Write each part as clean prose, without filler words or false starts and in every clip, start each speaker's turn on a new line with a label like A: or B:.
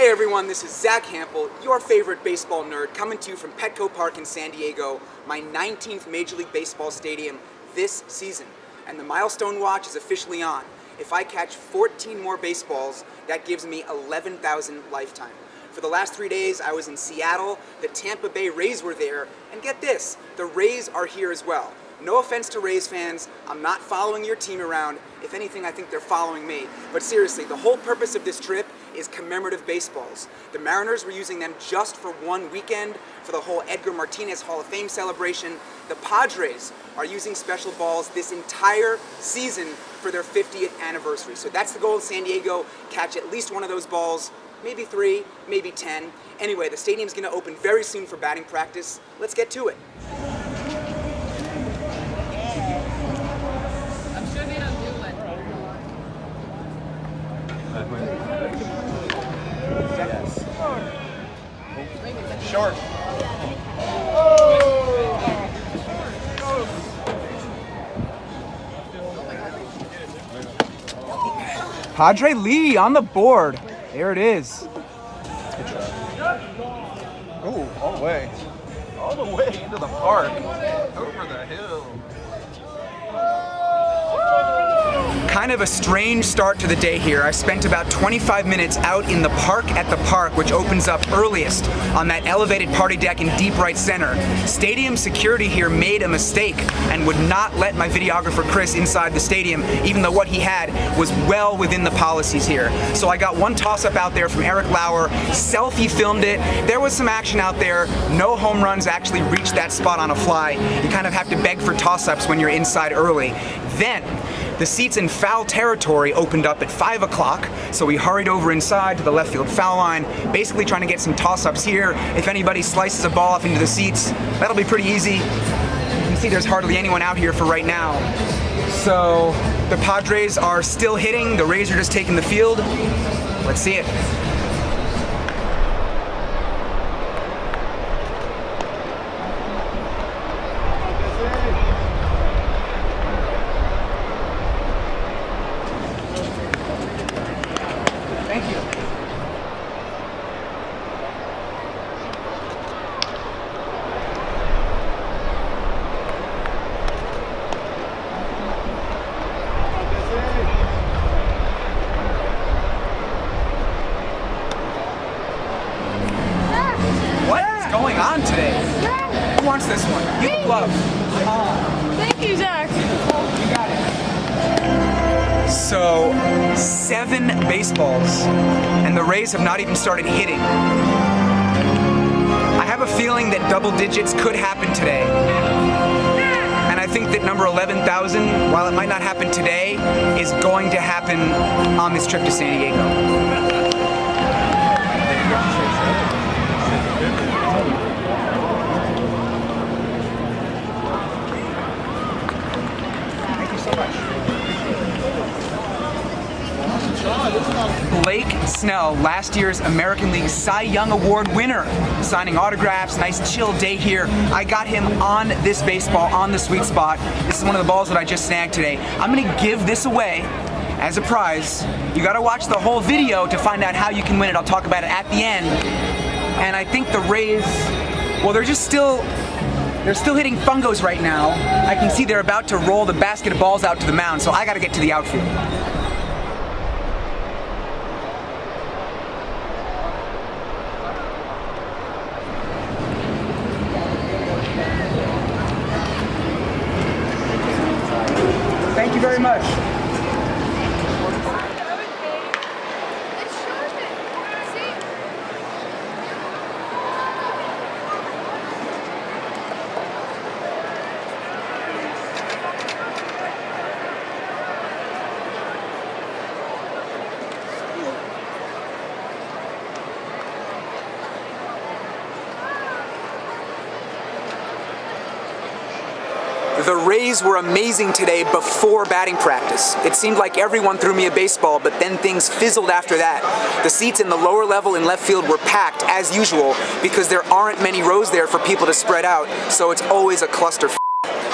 A: Hey everyone, this is Zack Hample, your favorite baseball nerd, coming to you from PETCO Park in San Diego, my 19th Major League Baseball stadium this season. And the milestone watch is officially on. If I catch 14 more baseballs, that gives me 11,000 lifetime. For the last 3 days, I was in Seattle, the Tampa Bay Rays were there, and get this, the Rays are here as well. No offense to Rays fans, I'm not following your team around. If anything, I think they're following me. But seriously, the whole purpose of this trip is commemorative baseballs. The Mariners were using them just for one weekend for the whole Edgar Martinez Hall of Fame celebration. The Padres are using special balls this entire season for their 50th anniversary. So that's the goal of San Diego, catch at least one of those balls, maybe 3, maybe 10. Anyway, the stadium's gonna open very soon for batting practice. Let's get to it.
B: Yes. Short.
A: Padre Lee on the board. There it is.
B: Oh, all the way. All the way into the park. Over the hill.
A: Kind of a strange start to the day here. I spent about 25 minutes out in the park at the park, which opens up earliest on that elevated party deck in deep right center. Stadium security here made a mistake and would not let my videographer Chris inside the stadium, even though what he had was well within the policies here. So I got one toss-up out there from Eric Lauer, selfie filmed it. There was some action out there. No home runs actually reached that spot on a fly. You kind of have to beg for toss-ups when you're inside early. Then, the seats in foul territory opened up at 5 o'clock, so we hurried over inside to the left field foul line, basically trying to get some toss-ups here. If anybody slices a ball off into the seats, that'll be pretty easy. You can see there's hardly anyone out here for right now. So the Padres are still hitting, the Rays are just taking the field. Let's see it. Thank you. What is going on today? Who wants this one? You the glove.
C: Thank you, Zack.
A: You got it. So, 7 baseballs, and the Rays have not even started hitting. I have a feeling that double digits could happen today. And I think that number 11,000, while it might not happen today, is going to happen on this trip to San Diego. Thank you so much. Blake Snell, last year's American League Cy Young Award winner, signing autographs, nice chill day here. I got him on this baseball, on the sweet spot. This is one of the balls that I just snagged today. I'm gonna give this away as a prize. You gotta watch the whole video to find out how you can win it. I'll talk about it at the end. And I think the Rays, well, they're still hitting fungos right now. I can see they're about to roll the basket of balls out to the mound, so I gotta get to the outfield. Thank you very much. The Rays were amazing today before batting practice. It seemed like everyone threw me a baseball, but then things fizzled after that. The seats in the lower level in left field were packed, as usual, because there aren't many rows there for people to spread out, so it's always a cluster.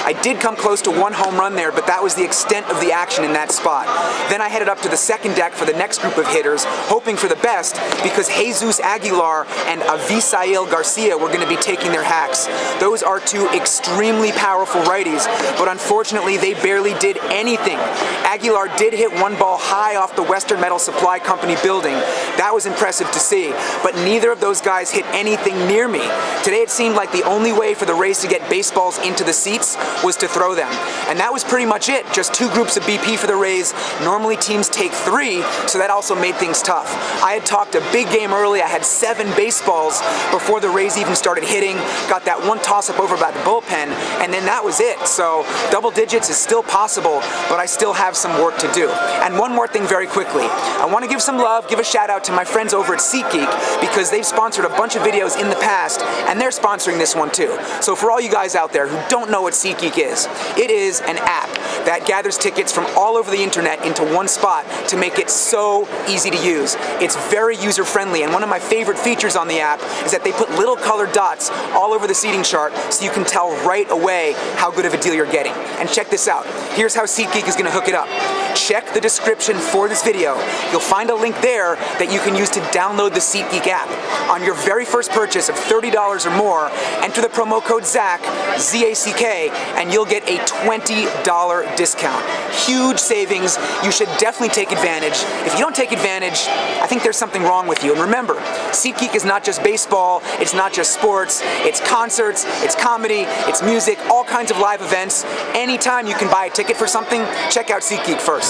A: I did come close to one home run there, but that was the extent of the action in that spot. Then I headed up to the second deck for the next group of hitters, hoping for the best because Jesus Aguilar and Avisaíl García were going to be taking their hacks. Those are two extremely powerful righties, but unfortunately they barely did anything. Aguilar did hit one ball high off the Western Metal Supply Company building. That was impressive to see, but neither of those guys hit anything near me. Today it seemed like the only way for the Rays to get baseballs into the seats was to throw them. And that was pretty much it. Just two groups of BP for the Rays. Normally teams take three, so that also made things tough. I had talked a big game early. I had 7 baseballs before the Rays even started hitting. Got that one toss-up over by the bullpen, and then that was it. So double digits is still possible, but I still have some work to do. And one more thing very quickly. I want to give some love, give a shout out to my friends over at SeatGeek because they've sponsored a bunch of videos in the past, and they're sponsoring this one too. So for all you guys out there who don't know what SeatGeek is, it is an app that gathers tickets from all over the internet into one spot to make it so easy to use. It's very user-friendly, and one of my favorite features on the app is that they put little colored dots all over the seating chart so you can tell right away how good of a deal you're getting. And check this out. Here's how SeatGeek is going to hook it up. Check the description for this video. You'll find a link there that you can use to download the SeatGeek app. On your very first purchase of $30 or more, enter the promo code Zack, Z-A-C-K, and you'll get a $20 discount. Huge savings. You should definitely take advantage. If you don't take advantage, I think there's something wrong with you. And remember, SeatGeek is not just baseball, it's not just sports, it's concerts, it's comedy, it's music, all kinds of live events. Anytime you can buy a ticket for something, check out SeatGeek first.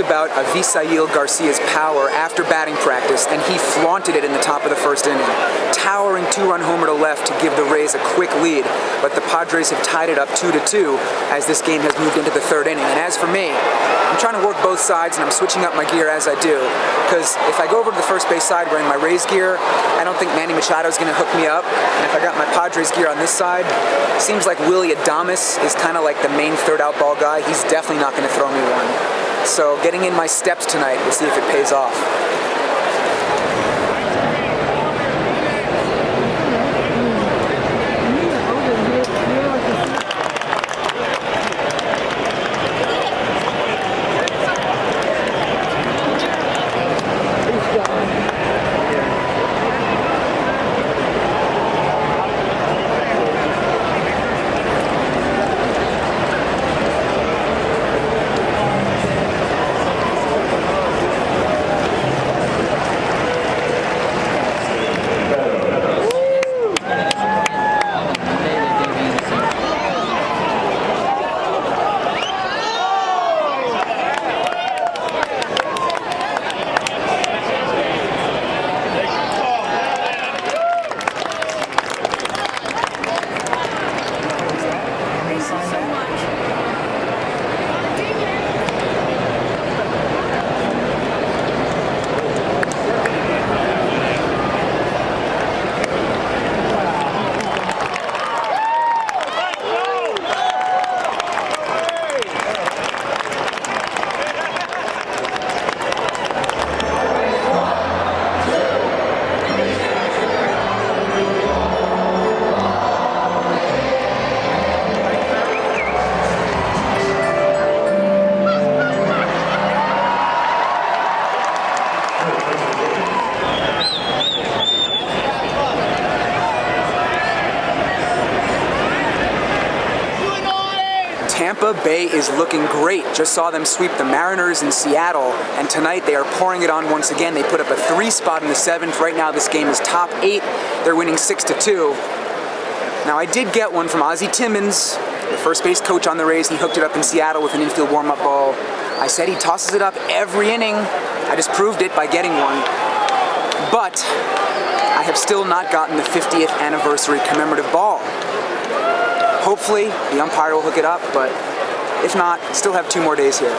A: About Avisaíl García's power after batting practice, and he flaunted it in the top of the first inning. Towering 2-run homer to left to give the Rays a quick lead, but the Padres have tied it up 2-2 as this game has moved into the third inning. And as for me, I'm trying to work both sides and I'm switching up my gear as I do, because if I go over to the first base side wearing my Rays gear, I don't think Manny Machado is going to hook me up, and if I got my Padres gear on this side, it seems like Willy Adames is kind of like the main third out ball guy. He's definitely not going to throw me one. So getting in my steps tonight, we'll see if it pays off. Tampa Bay is looking great. Just saw them sweep the Mariners in Seattle, and tonight they are pouring it on once again. They put up a 3 spot in the 7th. Right now this game is top 8. They're winning 6-2. Now I did get one from Ozzie Timmons, the first base coach on the Rays. He hooked it up in Seattle with an infield warm-up ball. I said he tosses it up every inning. I just proved it by getting one. But I have still not gotten the 50th anniversary commemorative ball. Hopefully, the umpire will hook it up, but if not, still have 2 more days here.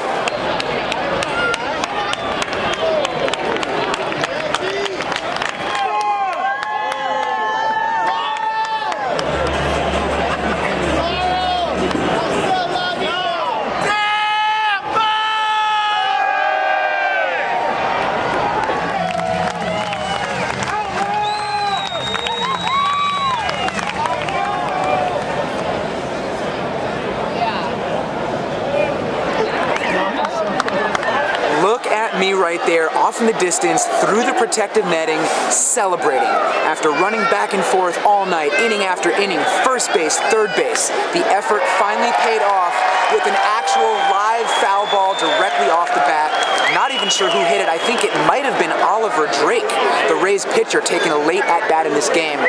A: Me right there, off in the distance, through the protective netting, celebrating. After running back and forth all night, inning after inning, first base, third base, the effort finally paid off with an actual live foul ball directly off the bat. Not even sure who hit it. I think it might have been Oliver Drake, the Rays pitcher, taking a late at-bat in this game.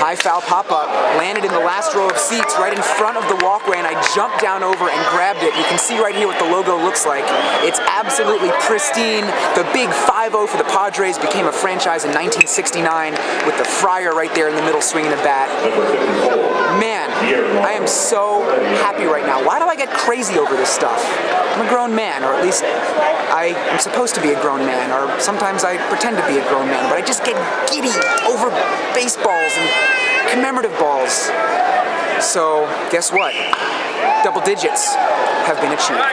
A: High foul pop-up, landed in the last row of seats right in front of the walkway, and I jumped down over and grabbed it. You can see right here what the logo looks like. It's absolutely pristine. The big 5-0 for the Padres became a franchise in 1969 with the Friar right there in the middle swinging the bat. Man, I am so happy right now. Why do I get crazy over this stuff? I'm a grown man, or at least I am supposed to be a grown man, or sometimes I pretend to be a grown man, but I just get giddy over baseballs and commemorative balls. So, guess what? Double digits have been achieved.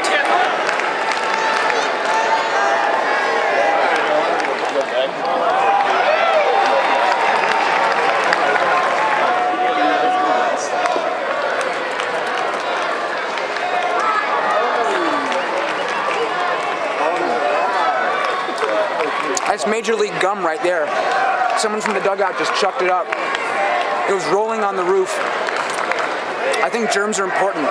A: That's Major League gum right there. Someone from the dugout just chucked it up. It was rolling on the roof. I think germs are important.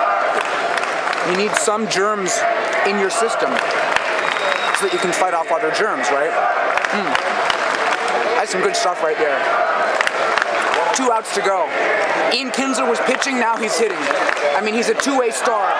A: You need some germs in your system so that you can fight off other germs, right? That's some good stuff right there. 2 outs to go. Ian Kinsler was pitching, now he's hitting. I mean, he's a 2-way star.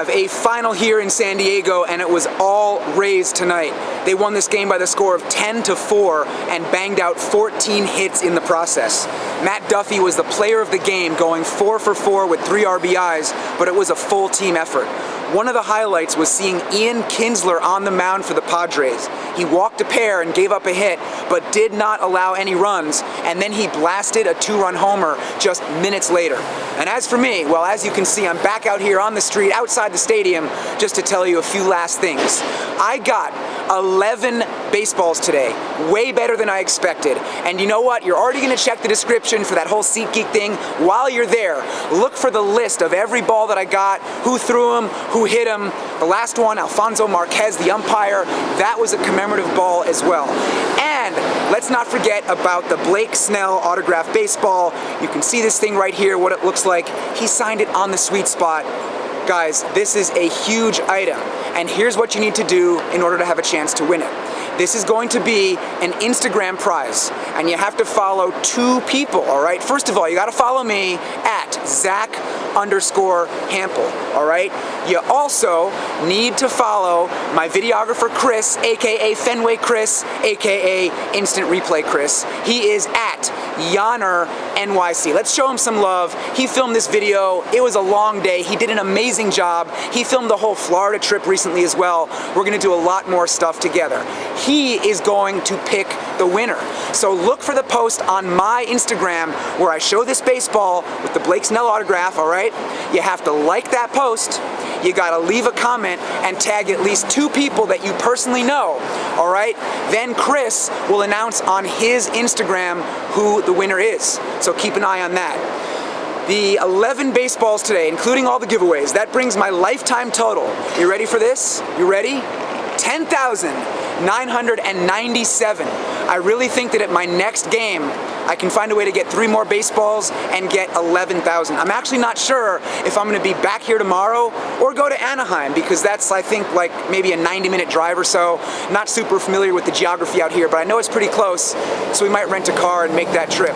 A: A final here in San Diego, and it was all Rays tonight. They won this game by the score of 10-4 and banged out 14 hits in the process. Matt Duffy was the player of the game, going 4 for 4 with 3 RBIs, but it was a full team effort. One of the highlights was seeing Ian Kinsler on the mound for the Padres. He walked a pair and gave up a hit, but did not allow any runs, and then he blasted a 2-run homer just minutes later. And as for me, well, as you can see, I'm back out here on the street outside the stadium just to tell you a few last things. I got 11 baseballs today, way better than I expected. And you know what? You're already going to check the description for that whole SeatGeek thing. While you're there, look for the list of every ball that I got, who threw them, who hit them. The last one, Alfonso Marquez, the umpire, that was a commemorative ball as well. And let's not forget about the Blake Snell autographed baseball. You can see this thing right here, what it looks like. He signed it on the sweet spot. Guys, this is a huge item, and here's what you need to do in order to have a chance to win it. This is going to be an Instagram prize, and you have to follow 2 people, all right? First of all, you got to follow me at Zack_Hample, all right? You also need to follow my videographer Chris, aka Fenway Chris, aka Instant Replay Chris. He is at Yonner NYC. Let's show him some love. He filmed this video. It was a long day. He did an amazing job. He filmed the whole Florida trip recently as well. We're going to do a lot more stuff together. He is going to pick the winner. So look for the post on my Instagram where I show this baseball with the Blake Snell autograph, all right? You have to like that post. You gotta leave a comment and tag at least 2 people that you personally know, all right? Then Chris will announce on his Instagram who the winner is. So keep an eye on that. The 11 baseballs today, including all the giveaways, that brings my lifetime total. You ready for this? You ready? 10,997. I really think that at my next game, I can find a way to get 3 more baseballs and get 11,000. I'm actually not sure if I'm going to be back here tomorrow or go to Anaheim, because that's, I think, like maybe a 90-minute drive or so. Not super familiar with the geography out here, but I know it's pretty close, so we might rent a car and make that trip.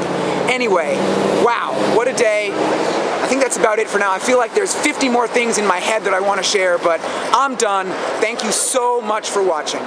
A: Anyway, wow, what a day. I think that's about it for now. I feel like there's 50 more things in my head that I want to share, but I'm done. Thank you so much for watching.